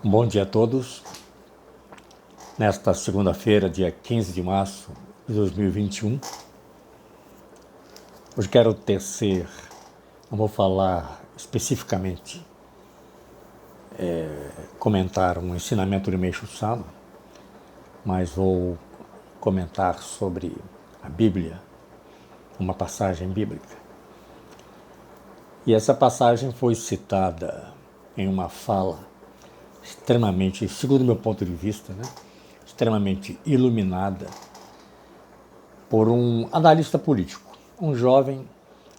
Bom dia a todos. Nesta segunda-feira, dia 15 de março de 2021, hoje quero tecer, não vou falar especificamente, comentar um ensinamento de Meixo Sama, mas vou comentar sobre a Bíblia, uma passagem bíblica. E essa passagem foi citada em uma fala extremamente, segundo meu ponto de vista, extremamente iluminada por um analista político, um jovem,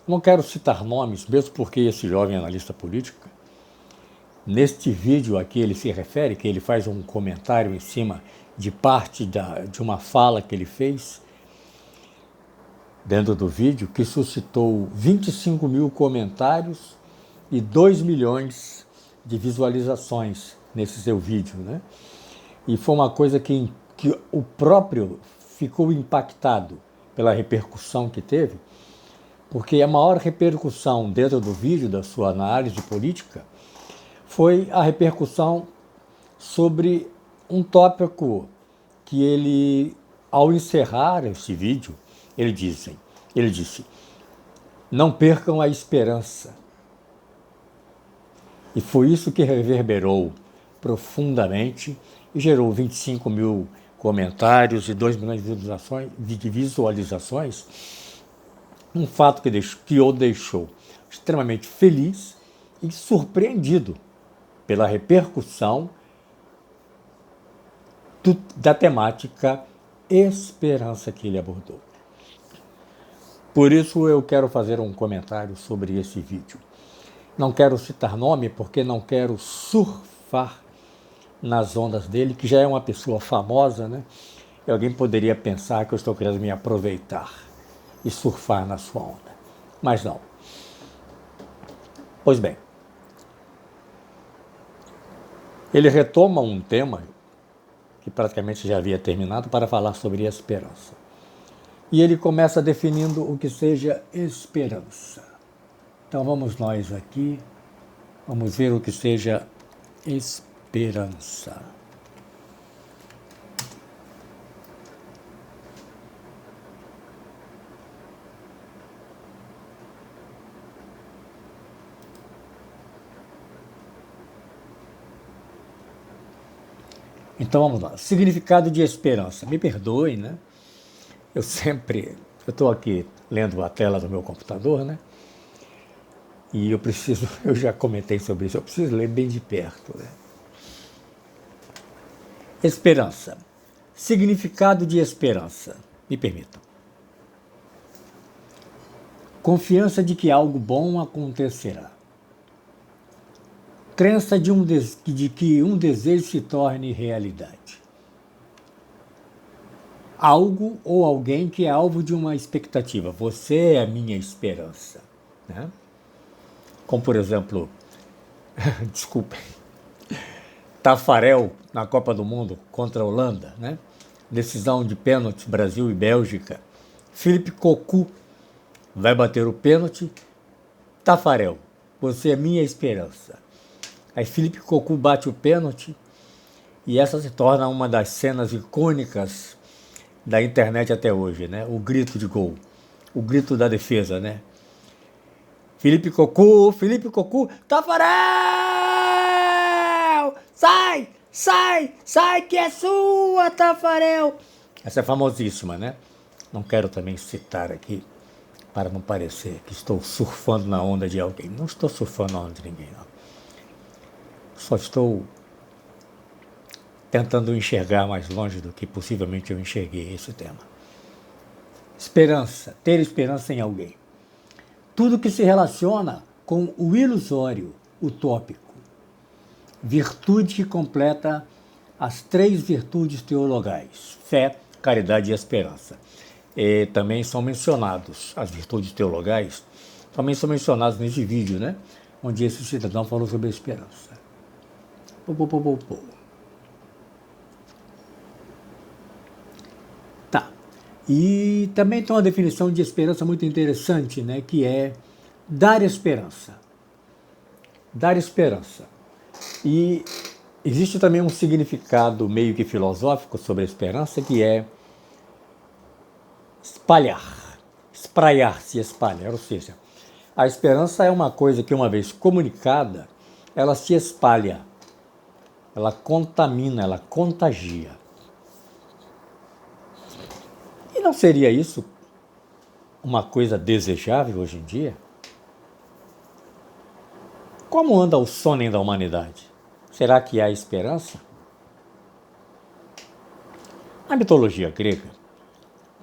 não quero citar nomes, mesmo porque esse jovem analista político, neste vídeo aqui ele se refere, que ele faz um comentário em cima de parte de uma fala que ele fez dentro do vídeo, que suscitou 25 mil comentários e 2 milhões de visualizações nesse seu vídeo, E foi uma coisa que o próprio ficou impactado pela repercussão que teve, porque a maior repercussão dentro do vídeo da sua análise política foi a repercussão sobre um tópico que ele, ao encerrar esse vídeo, ele disse, não percam a esperança. E foi isso que reverberou profundamente e gerou 25 mil comentários e 2 milhões de visualizações, um fato que o deixou extremamente feliz e surpreendido pela repercussão da temática esperança que ele abordou. Por isso eu quero fazer um comentário sobre esse vídeo. Não quero citar nome porque não quero surfar nas ondas dele, que já é uma pessoa famosa, E alguém poderia pensar que eu estou querendo me aproveitar e surfar na sua onda. Mas não. Pois bem, ele retoma um tema que praticamente já havia terminado para falar sobre esperança. E ele começa definindo o que seja esperança. Então vamos nós aqui, vamos ver o que seja esperança. Então vamos lá. Significado de esperança. Me perdoem, Eu estou aqui lendo a tela do meu computador, E eu já comentei sobre isso, eu preciso ler bem de perto, Esperança. Significado de esperança. Me permitam. Confiança de que algo bom acontecerá. Crença de que um desejo se torne realidade. Algo ou alguém que é alvo de uma expectativa. Você é a minha esperança. Como, por exemplo, desculpem, Tafarel na Copa do Mundo contra a Holanda, Decisão de pênalti Brasil e Bélgica. Philippe Cocu vai bater o pênalti. Tafarel, você é minha esperança. Aí Philippe Cocu bate o pênalti e essa se torna uma das cenas icônicas da internet até hoje, O grito de gol, o grito da defesa, Philippe Cocu, Tafarel! Sai que é sua, Tafarel! Essa é famosíssima, Não quero também citar aqui para não parecer que estou surfando na onda de alguém. Não estou surfando na onda de ninguém, não. Só estou tentando enxergar mais longe do que possivelmente eu enxerguei esse tema. Esperança, ter esperança em alguém. Tudo que se relaciona com o ilusório, utópico. Virtude que completa as 3 virtudes teologais, fé, caridade e esperança. E também são mencionados, as virtudes teologais, também são mencionadas nesse vídeo, Onde esse cidadão falou sobre a esperança. Tá. E também tem uma definição de esperança muito interessante, que é dar esperança. Dar esperança. E Existe também um significado meio que filosófico sobre a esperança, que é espalhar, espraiar-se, espalhar, ou seja, a esperança é uma coisa que, uma vez comunicada, ela se espalha, ela contamina, ela contagia. E não seria isso uma coisa desejável hoje em dia? Como anda o sonem da humanidade? Será que há esperança? Na mitologia grega,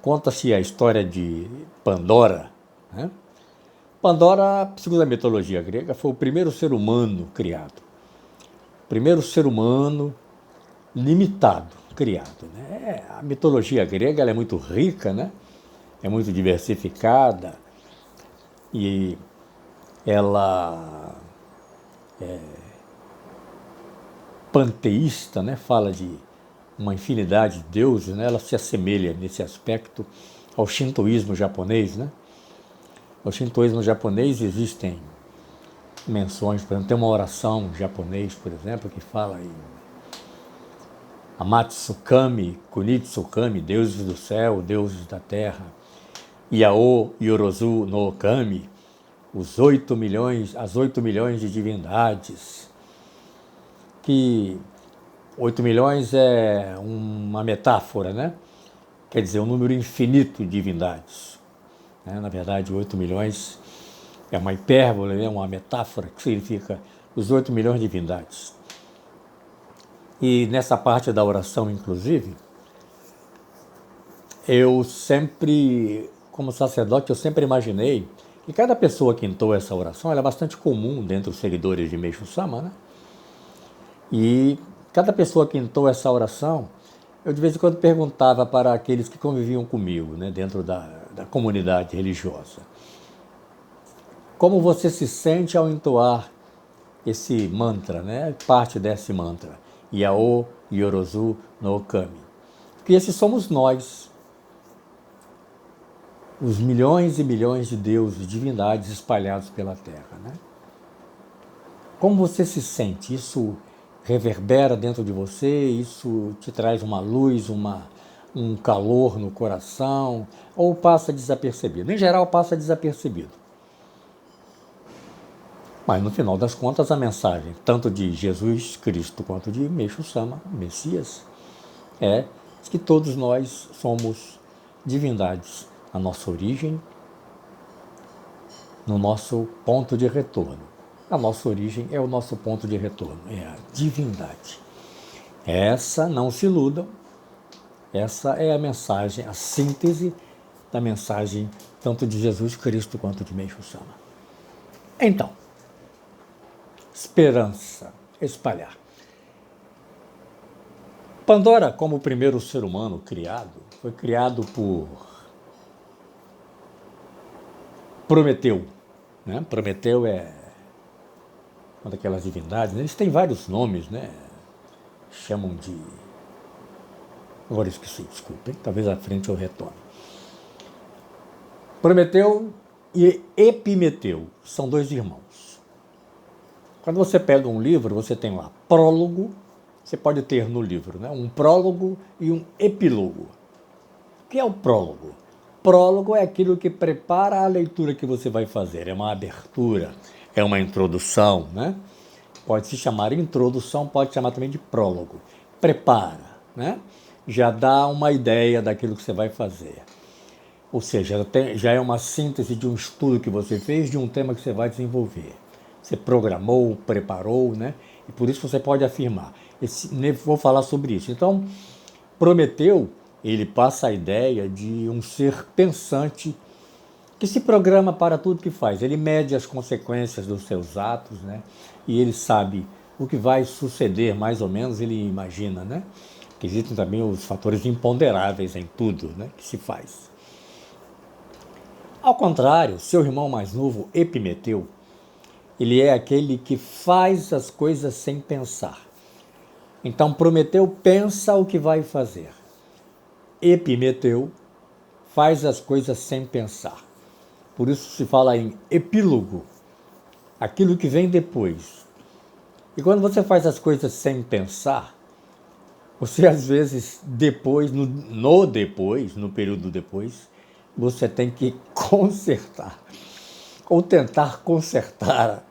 conta-se a história de Pandora, né? Pandora, segundo a mitologia grega, foi o primeiro ser humano criado. O primeiro ser humano limitado criado, né? A mitologia grega ela é muito rica, né? É muito diversificada e ela panteísta, né? Fala de uma infinidade de deuses, né? Ela se assemelha nesse aspecto ao shintoísmo japonês, né? No shintoísmo japonês existem menções, por exemplo, tem uma oração japonês, por exemplo, que fala em Amatsu Kami, Kunitsu Kami, deuses do céu, deuses da terra, Yao Yorozu no Kami, as 8 milhões de divindades, que 8 milhões é uma metáfora, né? Quer dizer, um número infinito de divindades. Na verdade, 8 milhões é uma hipérbole, é uma metáfora que significa os 8 milhões de divindades. E nessa parte da oração, inclusive, eu sempre, como sacerdote, eu sempre imaginei que cada pessoa que entoa essa oração ela é bastante comum dentro dos seguidores de Meishu Sama, né? E cada pessoa que entoa essa oração, eu de vez em quando perguntava para aqueles que conviviam comigo, né, dentro da comunidade religiosa, como você se sente ao entoar esse mantra, né? Parte desse mantra, Yao Yorozu no Kami. Porque esses somos nós, os milhões e milhões de deuses, divindades espalhados pela Terra, né? Como você se sente? Isso reverbera dentro de você? Isso te traz uma luz, um calor no coração? Ou passa desapercebido? Em geral, passa desapercebido. Mas, no final das contas, a mensagem, tanto de Jesus Cristo quanto de Meishu Sama, Messias, é que todos nós somos divindades na nossa origem, no nosso ponto de retorno. A nossa origem é o nosso ponto de retorno, é a divindade. Essa, não se iludam, essa é a mensagem, a síntese da mensagem tanto de Jesus Cristo quanto de Meishu Sama. Então, esperança, espalhar. Pandora, como o primeiro ser humano criado, foi criado por Prometeu. Né? Prometeu é uma daquelas divindades, eles têm vários nomes, né? Chamam de... Agora esqueci, desculpem, talvez à frente eu retome. Prometeu e Epimeteu são dois irmãos. Quando você pega um livro, você tem lá prólogo, você pode ter no livro, né? Um prólogo e um epílogo. O que é o prólogo? Prólogo é aquilo que prepara a leitura que você vai fazer, é uma abertura, é uma introdução, né? Pode se chamar introdução, pode chamar também de prólogo. Prepara, né? Já dá uma ideia daquilo que você vai fazer. Ou seja, já é uma síntese de um estudo que você fez, de um tema que você vai desenvolver. Você programou, preparou, né? E por isso você pode afirmar. Vou falar sobre isso. Então, Prometeu, ele passa a ideia de um ser pensante que se programa para tudo que faz. Ele mede as consequências dos seus atos, né? E ele sabe o que vai suceder, mais ou menos, ele imagina, né? Que existem também os fatores imponderáveis em tudo, né, que se faz. Ao contrário, seu irmão mais novo, Epimeteu, ele é aquele que faz as coisas sem pensar. Então, Prometeu pensa o que vai fazer. Epimeteu faz as coisas sem pensar. Por isso se fala em epílogo, aquilo que vem depois. E quando você faz as coisas sem pensar, você às vezes depois, no período depois, você tem que consertar, ou tentar consertar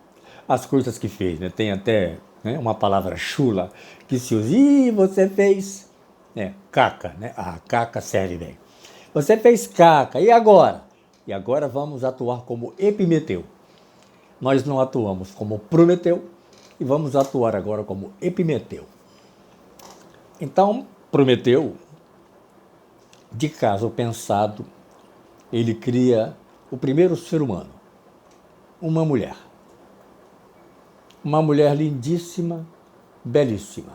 as coisas que fez, né? Tem até, né, uma palavra chula que se usa, você fez, caca, né? A caca serve bem. Você fez caca, e agora? E agora vamos atuar como Epimeteu. Nós não atuamos como Prometeu e vamos atuar agora como Epimeteu. Então, Prometeu, de caso pensado, ele cria o primeiro ser humano, uma mulher. Uma mulher lindíssima, belíssima.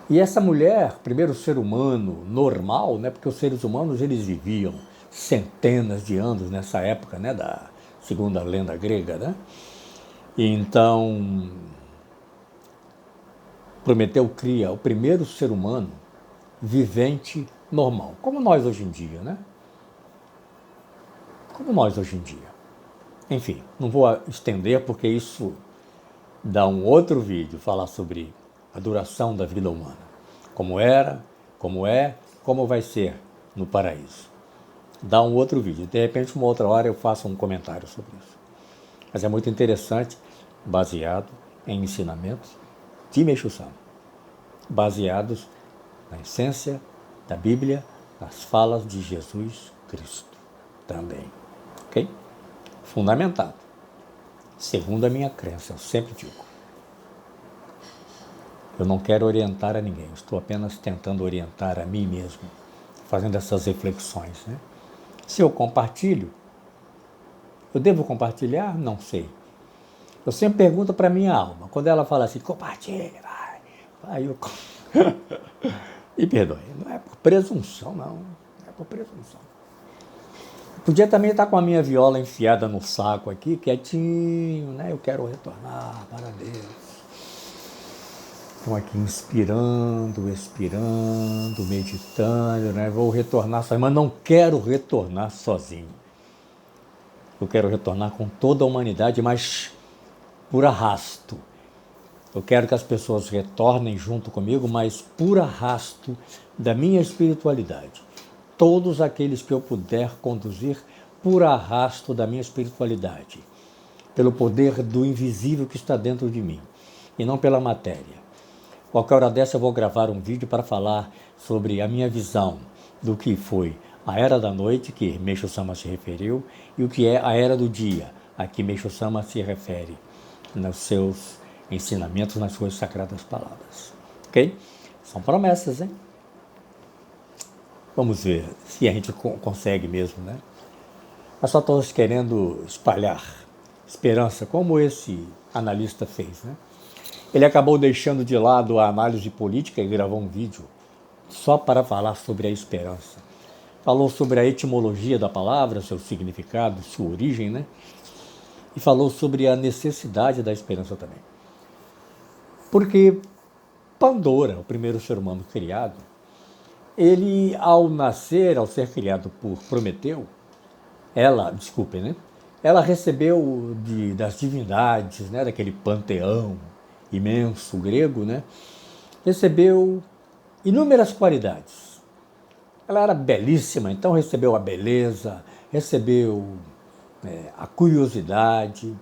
E essa mulher, primeiro ser humano normal, né, porque os seres humanos eles viviam centenas de anos nessa época, né, da segunda lenda grega, né? E então Prometeu cria o primeiro ser humano vivente normal, como nós hoje em dia, né? Como nós hoje em dia. Enfim, não vou estender porque isso dá um outro vídeo, falar sobre a duração da vida humana. Como era, como é, como vai ser no paraíso. Dá um outro vídeo. De repente, uma outra hora eu faço um comentário sobre isso. Mas é muito interessante, baseado em ensinamentos de Meixo Sama, baseados na essência da Bíblia, nas falas de Jesus Cristo também. Ok? Fundamentado. Segundo a minha crença, eu sempre digo. Eu não quero orientar a ninguém, estou apenas tentando orientar a mim mesmo, fazendo essas reflexões, né? Se eu compartilho, eu devo compartilhar? Não sei. Eu sempre pergunto para a minha alma, quando ela fala assim, compartilha, vai. Aí eu... Me perdoe, não é por presunção, não é por presunção. Podia também estar com a minha viola enfiada no saco aqui, quietinho, né? Eu quero retornar para Deus. Estou aqui inspirando, expirando, meditando, né? Vou retornar sozinho, mas não quero retornar sozinho. Eu quero retornar com toda a humanidade, mas por arrasto. Eu quero que as pessoas retornem junto comigo, mas por arrasto da minha espiritualidade. Todos aqueles que eu puder conduzir por arrasto da minha espiritualidade, pelo poder do invisível que está dentro de mim, e não pela matéria. Qualquer hora dessa eu vou gravar um vídeo para falar sobre a minha visão do que foi a Era da Noite, que Meixo Sama se referiu, e o que é a Era do Dia, a que Meixo Sama se refere nos seus ensinamentos, nas suas sagradas palavras. Ok? São promessas, hein? Vamos ver se a gente consegue mesmo, né? Nós só estamos querendo espalhar esperança, como esse analista fez, né? Ele acabou deixando de lado a análise política e gravou um vídeo só para falar sobre a esperança. Falou sobre a etimologia da palavra, seu significado, sua origem, né? E falou sobre a necessidade da esperança também. Porque Pandora, o primeiro ser humano criado, ele, ao nascer, ao ser criado por Prometeu, ela recebeu das divindades, né, daquele panteão imenso grego, né, recebeu inúmeras qualidades. Ela era belíssima, então recebeu a beleza, recebeu a curiosidade,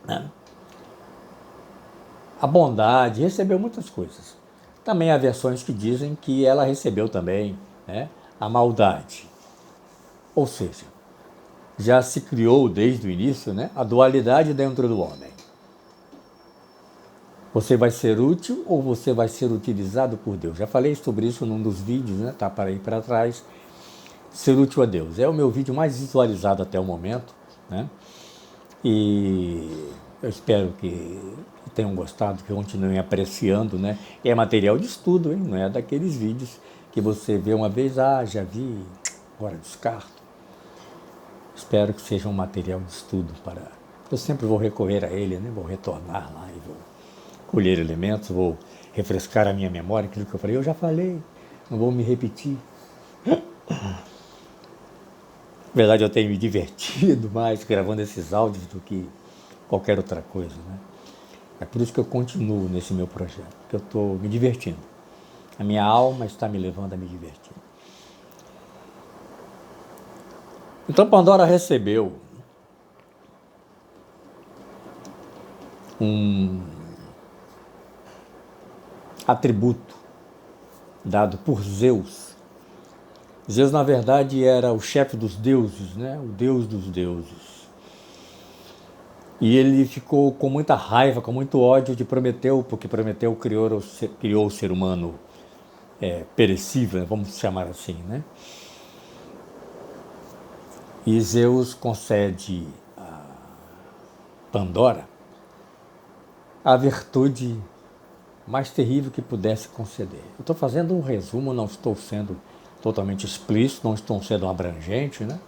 né, a bondade, recebeu muitas coisas. Também há versões que dizem que ela recebeu também, né, a maldade. Ou seja, já se criou desde o início, né, a dualidade dentro do homem. Você vai ser útil ou você vai ser utilizado por Deus? Já falei sobre isso num dos vídeos, né, tá para ir para trás. Ser útil a Deus. É o meu vídeo mais visualizado até o momento, né? E eu espero que tenham gostado, que continuem apreciando, né? É material de estudo, hein? Não é daqueles vídeos que você vê uma vez, já vi, agora descarto. Espero que seja um material de estudo para... Eu sempre vou recorrer a ele, né? Vou retornar lá e vou colher elementos, vou refrescar a minha memória, aquilo que eu falei. Eu já falei, não vou me repetir. Na verdade, eu tenho me divertido mais gravando esses áudios do que qualquer outra coisa, né? É por isso que eu continuo nesse meu projeto, que eu estou me divertindo. A minha alma está me levando a me divertir. Então Pandora recebeu um atributo dado por Zeus. Zeus, na verdade, era o chefe dos deuses, né? O deus dos deuses. E ele ficou com muita raiva, com muito ódio de Prometeu, porque Prometeu criou o ser humano perecível, vamos chamar assim, né? E Zeus concede a Pandora a virtude mais terrível que pudesse conceder. Eu estou fazendo um resumo, não estou sendo totalmente explícito, não estou sendo abrangente, né?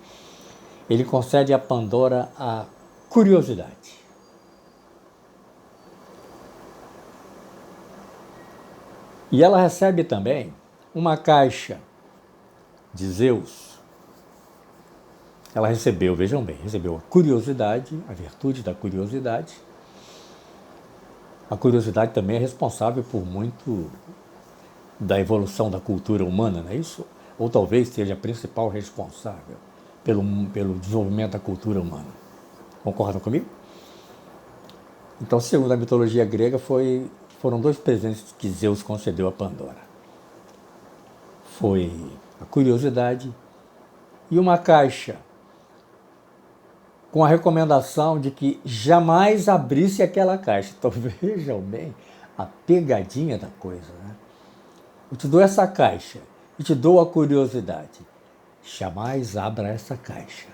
Ele concede a Pandora a curiosidade. E ela recebe também uma caixa de Zeus. Ela recebeu, vejam bem, recebeu a curiosidade, a virtude da curiosidade. A curiosidade também é responsável por muito da evolução da cultura humana, não é isso? Ou talvez seja a principal responsável pelo desenvolvimento da cultura humana. Concordam comigo? Então, segundo a mitologia grega, foram dois presentes que Zeus concedeu a Pandora. Foi a curiosidade e uma caixa com a recomendação de que jamais abrisse aquela caixa. Então vejam bem a pegadinha da coisa, né? Eu te dou essa caixa e te dou a curiosidade. Jamais abra essa caixa.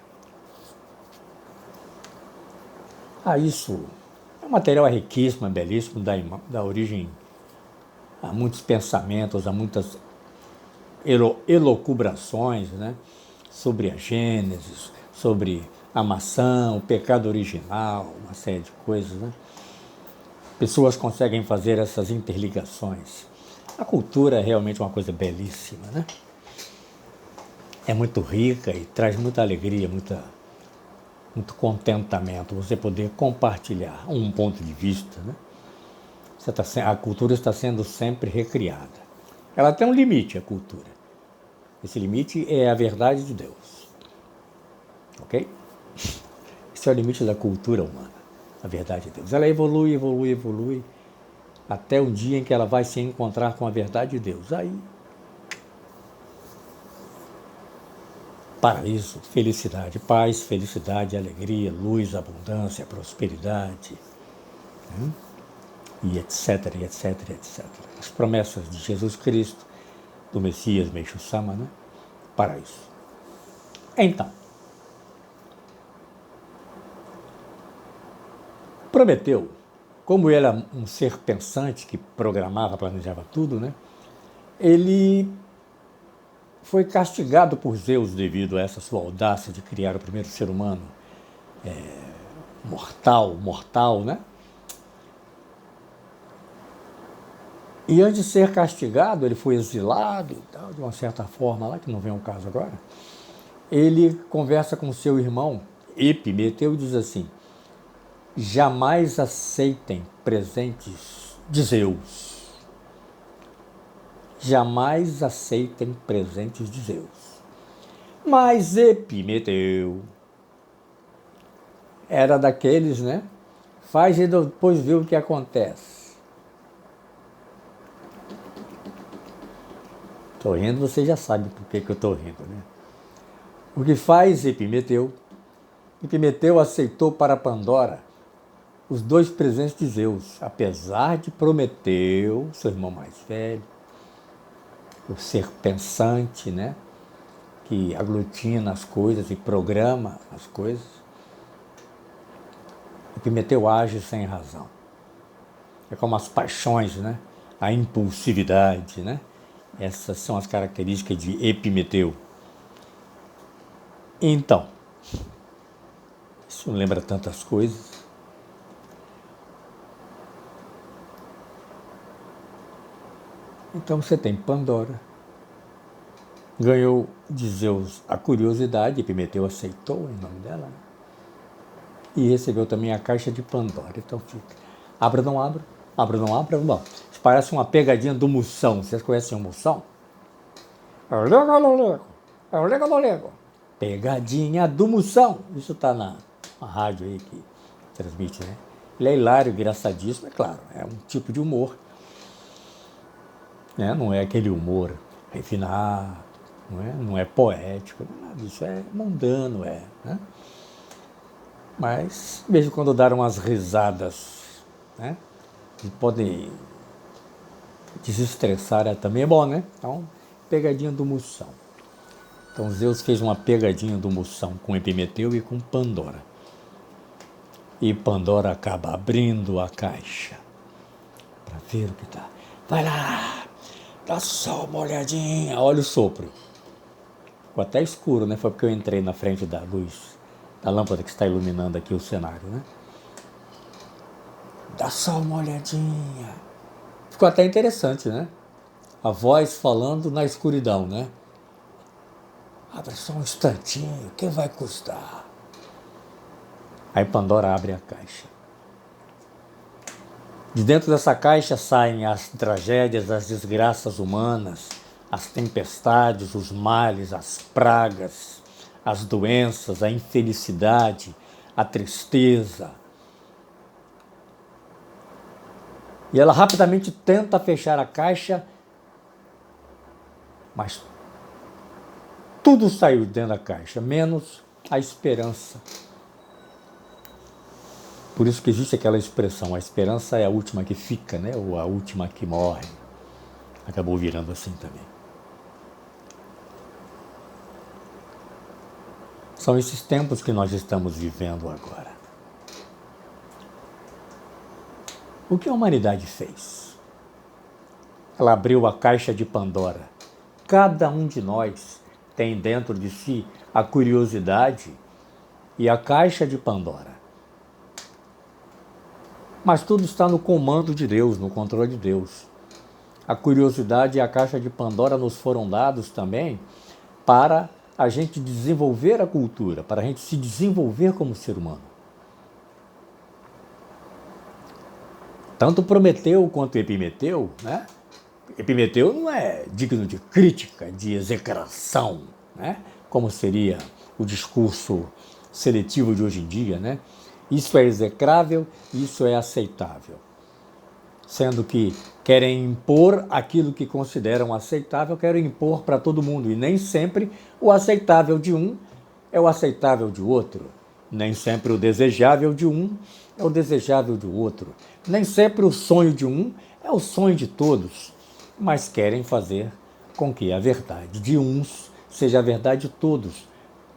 Isso é um material riquíssimo, belíssimo, dá origem a muitos pensamentos, a muitas elucubrações, né? Sobre a Gênesis, sobre a maçã, o pecado original, uma série de coisas, né? Pessoas conseguem fazer essas interligações. A cultura é realmente uma coisa belíssima, né? É muito rica e traz muita alegria, muito contentamento, você poder compartilhar um ponto de vista, né? A cultura está sendo sempre recriada. Ela tem um limite, a cultura. Esse limite é a verdade de Deus. Ok? Esse é o limite da cultura humana, a verdade de Deus. Ela evolui, evolui, evolui, até o dia em que ela vai se encontrar com a verdade de Deus. Aí, paraíso, felicidade, paz, felicidade, alegria, luz, abundância, prosperidade, né? E etc, e etc, e etc. As promessas de Jesus Cristo, do Messias, Meixo Sama, né? Paraíso. Então, Prometeu, como ele era um ser pensante que programava, planejava tudo, né? Ele foi castigado por Zeus devido a essa sua audácia de criar o primeiro ser humano mortal, né? E antes de ser castigado, ele foi exilado e tal, de uma certa forma lá, que não vem ao caso agora. Ele conversa com seu irmão, Epimeteu, e diz assim: jamais aceitem presentes de Zeus. Jamais aceitem presentes de Zeus. Mas Epimeteu era daqueles, né? Faz e depois vê o que acontece. Estou rindo, você já sabe por que eu estou rindo, né? O que faz Epimeteu? Epimeteu aceitou para Pandora os dois presentes de Zeus, apesar de Prometeu, seu irmão mais velho, o ser pensante, né? Que aglutina as coisas e programa as coisas. Epimeteu age sem razão. É como as paixões, né? A impulsividade, né? Essas são as características de Epimeteu. Então, isso lembra tantas coisas. Então você tem Pandora, ganhou de Zeus a curiosidade, Epimeteu aceitou em nome dela. e recebeu também a caixa de Pandora. Então fica, abra ou não abra, abra ou não abra, bom, isso parece uma pegadinha do Moção. Vocês conhecem o Moção? Pegadinha do Moção. Isso está na rádio aí que transmite, né? Ele é hilário, engraçadíssimo, é claro, é um tipo de humor, né? Não é aquele humor refinado, não é poético, nada, isso é mundano, né? Mas, de vez em quando, dar umas risadas, né? Que podem desestressar também é bom, né? Então, pegadinha do Moção. Então, Zeus fez uma pegadinha do Moção com Epimeteu e com Pandora. E Pandora acaba abrindo a caixa para ver o que tá. Vai lá, dá só uma olhadinha. Olha o sopro. Ficou até escuro, né? Foi porque eu entrei na frente da luz, da lâmpada que está iluminando aqui o cenário, né? Dá só uma olhadinha. Ficou até interessante, né? A voz falando na escuridão, né? Abre só um instantinho, o que vai custar? Aí Pandora abre a caixa. De dentro dessa caixa saem as tragédias, as desgraças humanas, as tempestades, os males, as pragas, as doenças, a infelicidade, a tristeza. E ela rapidamente tenta fechar a caixa, mas tudo saiu dentro da caixa, menos a esperança. Por isso que existe aquela expressão, a esperança é a última que fica, né? Ou a última que morre. Acabou virando assim também. São esses tempos que nós estamos vivendo agora. O que a humanidade fez? Ela abriu a caixa de Pandora. Cada um de nós tem dentro de si a curiosidade e a caixa de Pandora. Mas tudo está no comando de Deus, no controle de Deus. A curiosidade e a caixa de Pandora nos foram dados também para a gente desenvolver a cultura, para a gente se desenvolver como ser humano. Tanto Prometeu quanto Epimeteu, né? Epimeteu não é digno de crítica, de execração, né? Como seria o discurso seletivo de hoje em dia, né? Isso é execrável, isso é aceitável. Sendo que querem impor aquilo que consideram aceitável, querem impor para todo mundo. E nem sempre o aceitável de um é o aceitável de outro. Nem sempre o desejável de um é o desejável de outro. Nem sempre o sonho de um é o sonho de todos. Mas querem fazer com que a verdade de uns seja a verdade de todos.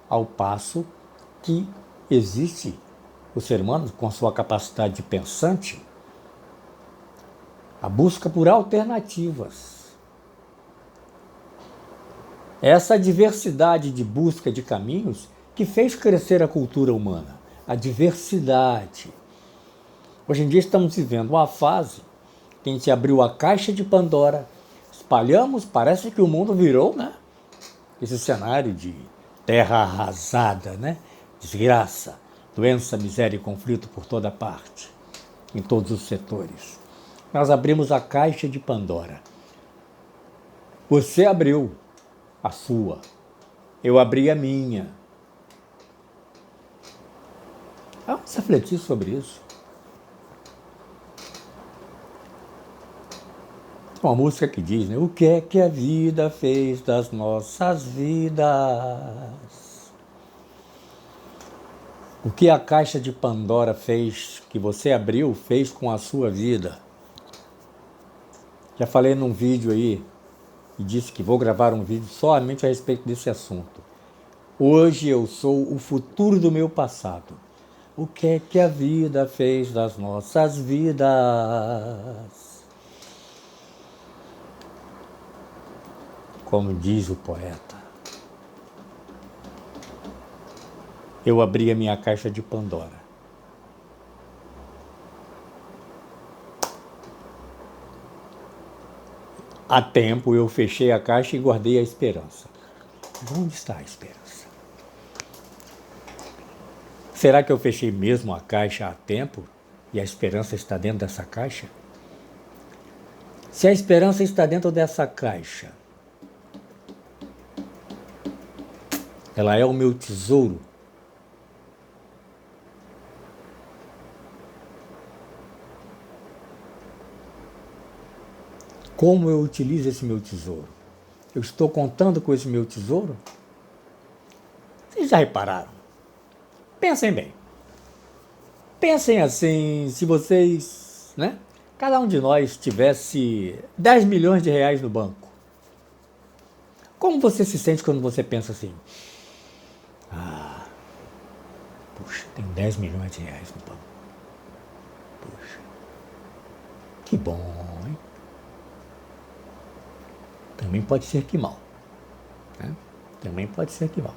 Ao passo que existe o ser humano, com sua capacidade de pensante, a busca por alternativas. Essa diversidade de busca de caminhos que fez crescer a cultura humana. A diversidade. Hoje em dia estamos vivendo uma fase que a gente abriu a caixa de Pandora, espalhamos, parece que o mundo virou, né? Esse cenário de terra arrasada, né? Desgraça, doença, miséria e conflito por toda parte, em todos os setores. Nós abrimos a caixa de Pandora. Você abriu a sua, eu abri a minha. Vamos refletir sobre isso. Uma música que diz, né? O que é que a vida fez das nossas vidas? O que a caixa de Pandora fez, que você abriu, fez com a sua vida? Já falei num vídeo aí, e disse que vou gravar um vídeo somente a respeito desse assunto. Hoje eu sou o futuro do meu passado. O que é que a vida fez das nossas vidas? Como diz o poeta. Eu abri a minha caixa de Pandora. Há tempo eu fechei a caixa e guardei a esperança. Onde está a esperança? Será que eu fechei mesmo a caixa a tempo e a esperança está dentro dessa caixa? Se a esperança está dentro dessa caixa, ela é o meu tesouro. Como eu utilizo esse meu tesouro? Eu estou contando com esse meu tesouro? Vocês já repararam? Pensem bem. Pensem assim, se vocês, né? Cada um de nós tivesse 10 milhões de reais no banco. Como você se sente quando você pensa assim? Puxa, tem 10 milhões de reais no banco. Puxa, que bom, hein? Também pode ser que mal. Né? Também pode ser que mal.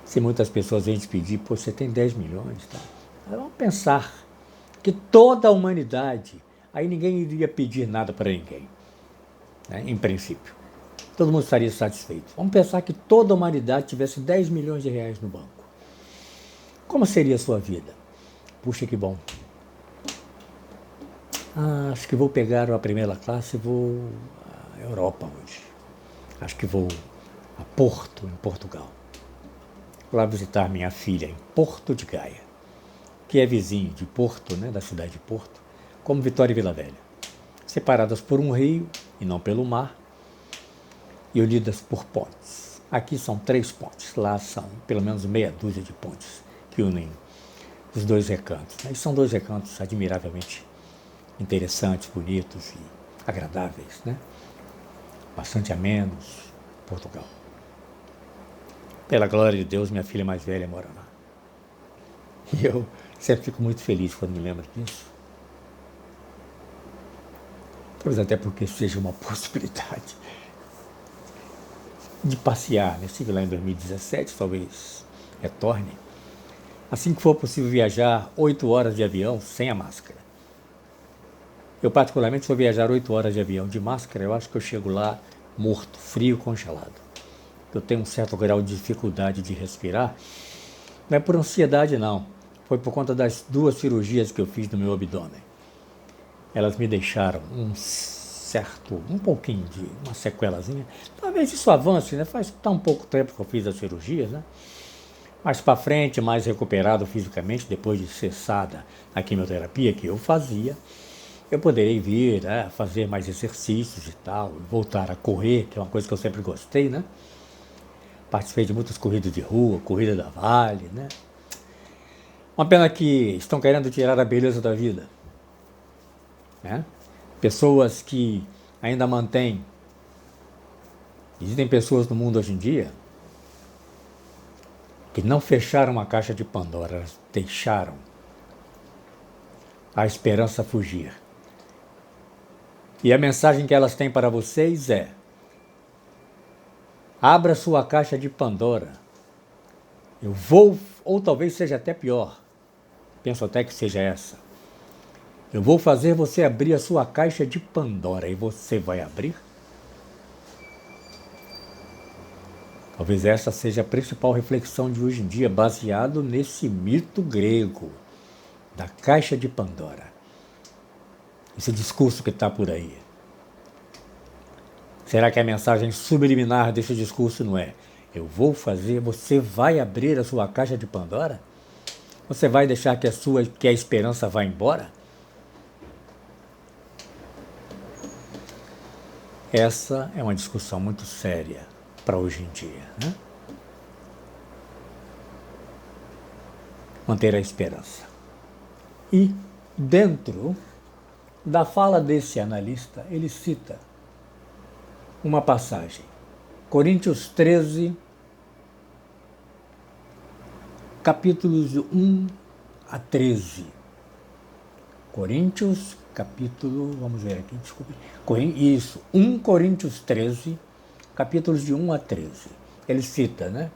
Se muitas pessoas vêm te pedir, pô, você tem 10 milhões, tá? Vamos pensar que toda a humanidade, aí ninguém iria pedir nada para ninguém, né? Em princípio. Todo mundo estaria satisfeito. Vamos pensar que toda a humanidade tivesse 10 milhões de reais no banco. Como seria a sua vida? Puxa, que bom. Acho que vou pegar a primeira classe e vou à Europa hoje. Acho que vou a Porto, em Portugal. Vou lá visitar minha filha em Porto de Gaia, que é vizinho de Porto, né, da cidade de Porto, como Vitória e Vila Velha. Separadas por um rio e não pelo mar, e unidas por pontes. Aqui são 3 pontes, lá são pelo menos meia dúzia de pontes que unem os 2 recantos. E são 2 recantos admiravelmente interessantes, bonitos e agradáveis, né? Bastante amenos, Portugal. Pela glória de Deus, minha filha mais velha mora lá. E eu sempre fico muito feliz quando me lembro disso. Talvez até porque seja uma possibilidade de passear, né? Estive lá em 2017, talvez retorne. Assim que for possível viajar 8 horas de avião sem a máscara. Eu particularmente, se eu viajar 8 horas de avião de máscara, eu acho que eu chego lá morto, frio, congelado. Eu tenho um certo grau de dificuldade de respirar. Não é por ansiedade, não. Foi por conta das 2 cirurgias que eu fiz no meu abdômen. Elas me deixaram um pouquinho de uma sequelazinha. Talvez isso avance, né? Faz tão pouco tempo que eu fiz as cirurgias, né? Mais para frente, mais recuperado fisicamente, depois de cessada a quimioterapia que eu fazia, eu poderei vir, né, fazer mais exercícios e tal, voltar a correr, que é uma coisa que eu sempre gostei, né? Participei de muitas corridas de rua, corrida da Vale, né? Uma pena que estão querendo tirar a beleza da vida, né? Pessoas que ainda mantêm, existem pessoas no mundo hoje em dia que não fecharam a caixa de Pandora, elas deixaram a esperança fugir. E a mensagem que elas têm para vocês é: abra sua caixa de Pandora. Eu vou, ou talvez seja até pior, penso até que seja essa. Eu vou fazer você abrir a sua caixa de Pandora. E você vai abrir? Talvez essa seja a principal reflexão de hoje em dia, baseado nesse mito grego da caixa de Pandora. Esse discurso que está por aí. Será que a mensagem subliminar desse discurso não é: eu vou fazer, você vai abrir a sua caixa de Pandora? Você vai deixar que a esperança vá embora? Essa é uma discussão muito séria para hoje em dia, né? Manter a esperança. E dentro da fala desse analista, ele cita uma passagem, Coríntios 13, capítulos 1 a 13. Coríntios, capítulo, vamos ver aqui, desculpe. Isso, 1 Coríntios 13, capítulos de 1 a 13. Ele cita, né?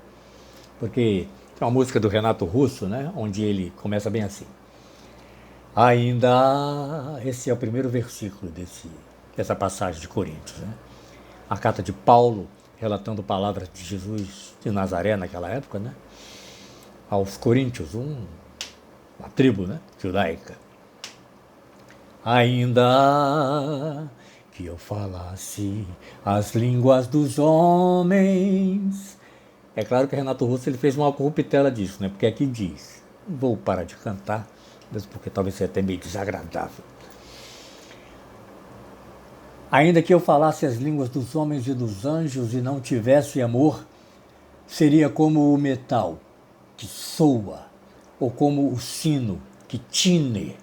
Porque tem uma música do Renato Russo, né? Onde ele começa bem assim. Esse é o primeiro versículo dessa passagem de Coríntios, né? A carta de Paulo, relatando palavras de Jesus de Nazaré naquela época, né? aos coríntios, uma tribo, né, judaica. Ainda que eu falasse as línguas dos homens. É claro que Renato Russo ele fez uma corruptela disso, né? Porque aqui diz, vou parar de cantar, mesmo porque talvez seja até meio desagradável. Ainda que eu falasse as línguas dos homens e dos anjos e não tivesse amor, seria como o metal que soa, ou como o sino que tine,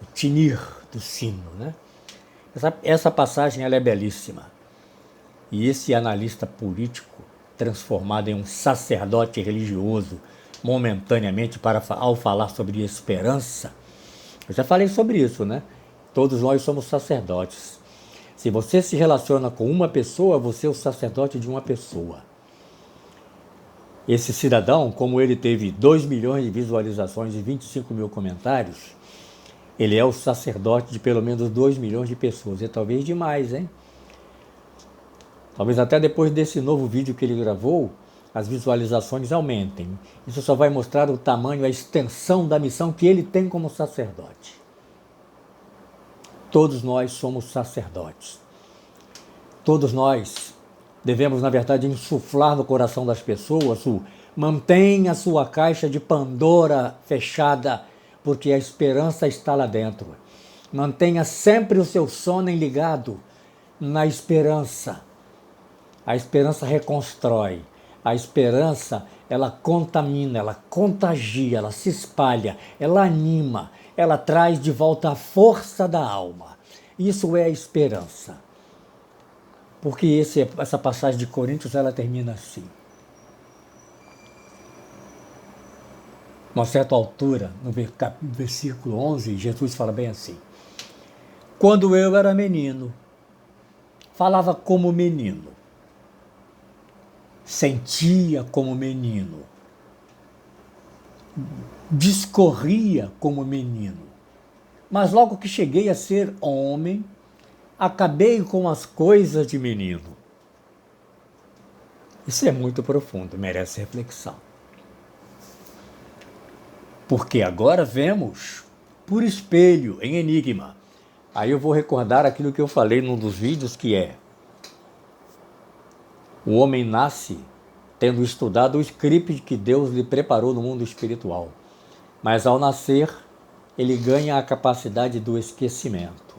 o tinir do sino, né? Essa passagem ela é belíssima. E esse analista político, transformado em um sacerdote religioso, momentaneamente, ao falar sobre esperança, eu já falei sobre isso, né? Todos nós somos sacerdotes. Se você se relaciona com uma pessoa, você é o sacerdote de uma pessoa. Esse cidadão, como ele teve 2 milhões de visualizações e 25 mil comentários, ele é o sacerdote de pelo menos 2 milhões de pessoas. E talvez de mais, hein? Talvez até depois desse novo vídeo que ele gravou, as visualizações aumentem. Isso só vai mostrar o tamanho, a extensão da missão que ele tem como sacerdote. Todos nós somos sacerdotes. Todos nós devemos, na verdade, insuflar no coração das pessoas o mantenha a sua caixa de Pandora fechada, porque a esperança está lá dentro. Mantenha sempre o seu sono ligado na esperança. A esperança reconstrói. A esperança, ela contamina, ela contagia, ela se espalha, ela anima, ela traz de volta a força da alma. Isso é a esperança. Porque essa passagem de Coríntios, ela termina assim. Uma certa altura, no versículo 11, Jesus fala bem assim: quando eu era menino, falava como menino, sentia como menino, discorria como menino, mas logo que cheguei a ser homem, acabei com as coisas de menino. Isso é muito profundo, merece reflexão. Porque agora vemos por espelho, em enigma. Aí eu vou recordar aquilo que eu falei num dos vídeos, que é: o homem nasce tendo estudado o script que Deus lhe preparou no mundo espiritual. Mas ao nascer, ele ganha a capacidade do esquecimento.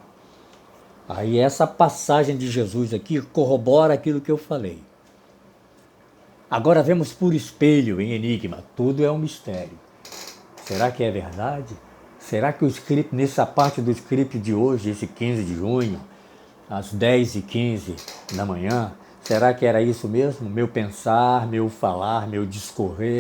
Aí essa passagem de Jesus aqui corrobora aquilo que eu falei. Agora vemos por espelho, em enigma. Tudo é um mistério. Será que é verdade? Será que o script, nessa parte do script de hoje, esse 15 de junho, às 10h15 da manhã, será que era isso mesmo? Meu pensar, meu falar, meu discorrer?